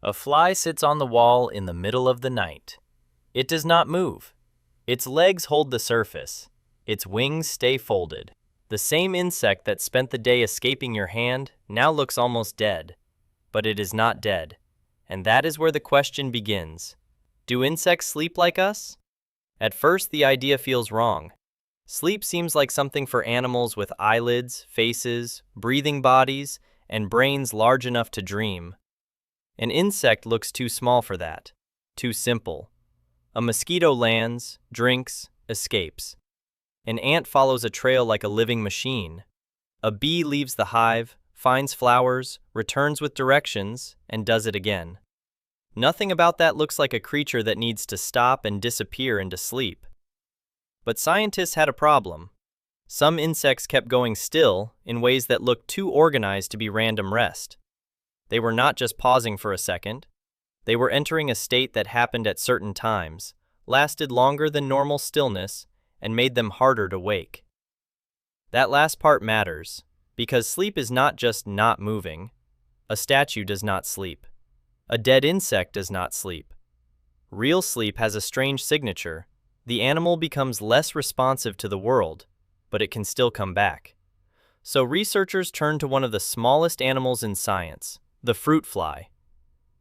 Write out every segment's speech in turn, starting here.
A fly sits on the wall in the middle of the night. It does not move. Its legs hold the surface. Its wings stay folded. The same insect that spent the day escaping your hand now looks almost dead. But it is not dead. And that is where the question begins. Do insects sleep like us? At first, the idea feels wrong. Sleep seems like something for animals with eyelids, faces, breathing bodies, and brains large enough to dream. An insect looks too small for that, too simple. A mosquito lands, drinks, escapes. An ant follows a trail like a living machine. A bee leaves the hive, finds flowers, returns with directions, and does it again. Nothing about that looks like a creature that needs to stop and disappear into sleep. But scientists had a problem. Some insects kept going still in ways that looked too organized to be random rest. They were not just pausing for a second. They were entering a state that happened at certain times, lasted longer than normal stillness, and made them harder to wake. That last part matters, because sleep is not just not moving. A statue does not sleep. A dead insect does not sleep. Real sleep has a strange signature. The animal becomes less responsive to the world, but it can still come back. So researchers turned to one of the smallest animals in science, the fruit fly.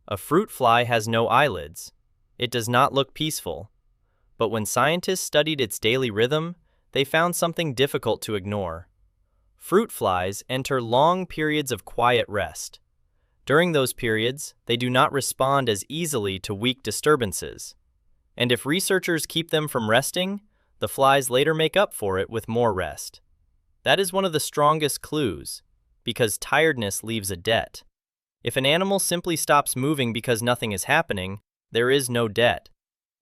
A fruit fly has no eyelids. It does not look peaceful. But when scientists studied its daily rhythm, they found something difficult to ignore. Fruit flies enter long periods of quiet rest. During those periods, they do not respond as easily to weak disturbances. And if researchers keep them from resting, the flies later make up for it with more rest. That is one of the strongest clues, because tiredness leaves a debt. If an animal simply stops moving because nothing is happening, there is no debt.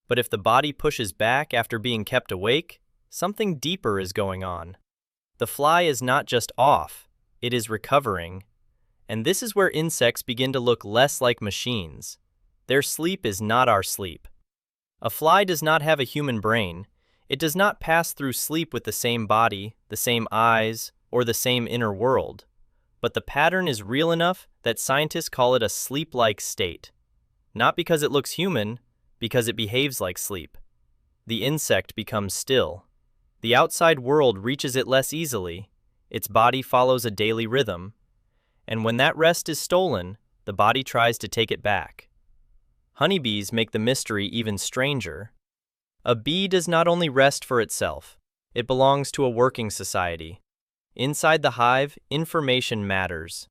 But if the body pushes back after being kept awake, something deeper is going on. The fly is not just off, it is recovering. And this is where insects begin to look less like machines. Their sleep is not our sleep. A fly does not have a human brain. It does not pass through sleep with the same body, the same eyes, or the same inner world. But the pattern is real enough that scientists call it a sleep-like state. Not because it looks human, because it behaves like sleep. The insect becomes still. The outside world reaches it less easily. Its body follows a daily rhythm. And when that rest is stolen, the body tries to take it back. Honeybees make the mystery even stranger. A bee does not only rest for itself, it belongs to a working society. Inside the hive, information matters.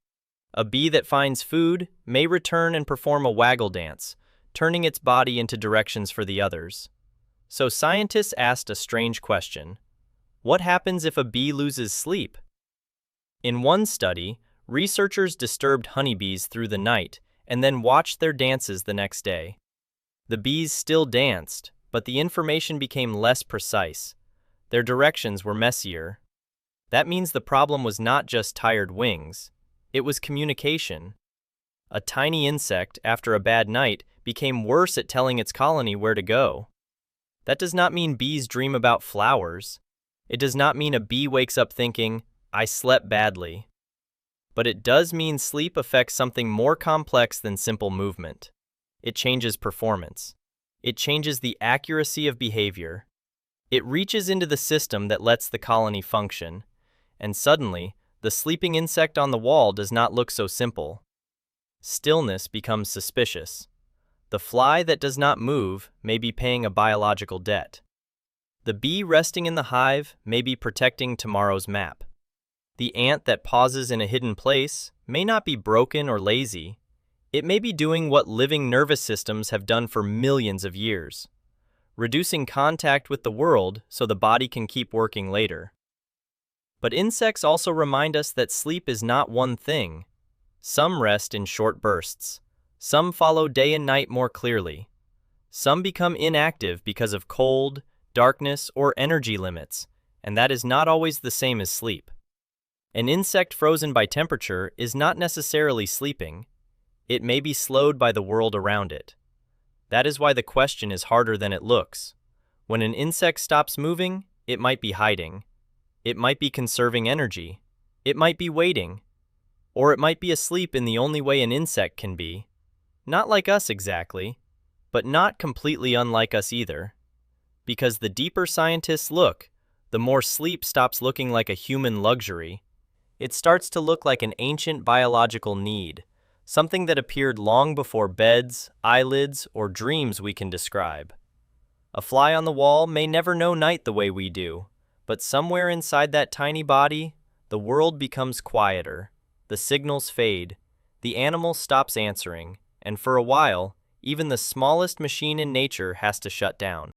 A bee that finds food may return and perform a waggle dance, turning its body into directions for the others. So scientists asked a strange question. What happens if a bee loses sleep? In one study, researchers disturbed honeybees through the night and then watched their dances the next day. The bees still danced, but the information became less precise. Their directions were messier. That means the problem was not just tired wings. It was communication. A tiny insect, after a bad night, became worse at telling its colony where to go. That does not mean bees dream about flowers. It does not mean a bee wakes up thinking, "I slept badly." But it does mean sleep affects something more complex than simple movement. It changes performance. It changes the accuracy of behavior. It reaches into the system that lets the colony function. And suddenly, the sleeping insect on the wall does not look so simple. Stillness becomes suspicious. The fly that does not move may be paying a biological debt. The bee resting in the hive may be protecting tomorrow's map. The ant that pauses in a hidden place may not be broken or lazy. It may be doing what living nervous systems have done for millions of years, reducing contact with the world so the body can keep working later. But insects also remind us that sleep is not one thing. Some rest in short bursts. Some follow day and night more clearly. Some become inactive because of cold, darkness, or energy limits, and that is not always the same as sleep. An insect frozen by temperature is not necessarily sleeping. It may be slowed by the world around it. That is why the question is harder than it looks. When an insect stops moving, it might be hiding. It might be conserving energy. It might be waiting. Or it might be asleep in the only way an insect can be, Not like us exactly, but not completely unlike us either. Because the deeper scientists look, the more sleep stops looking like a human luxury. It starts to look like an ancient biological need, something that appeared long before beds, eyelids, or dreams we can describe. A fly on the wall may never know night the way we do, but somewhere inside that tiny body, the world becomes quieter, the signals fade, the animal stops answering, and for a while, even the smallest machine in nature has to shut down.